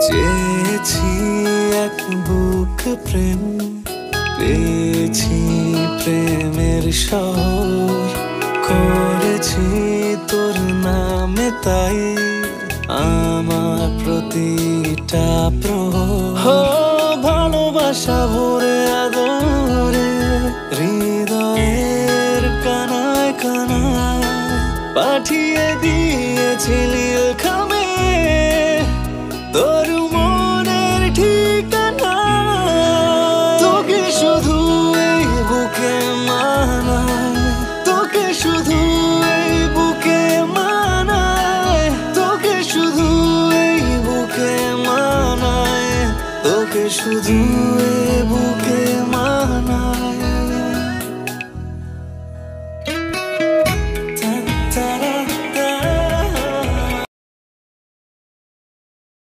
চেয়েছি এক বুক প্রেম, পেয়েছি প্রেমের শহর, করেছি তোর নামে তাই আমার প্রতিটা প্রহর। ভালোবাসা ভরে আদরে হৃদয়ের কানায় কানায় পাঠিয়ে দিয়েছিলি খামে তোর মনের ঠিকানা। তোকে শুধু এই বুকে মানায়, তোকে শুধু এই বুকে মানায়, তোকে শুধু এই বুকে মানায়, তোকে শুধু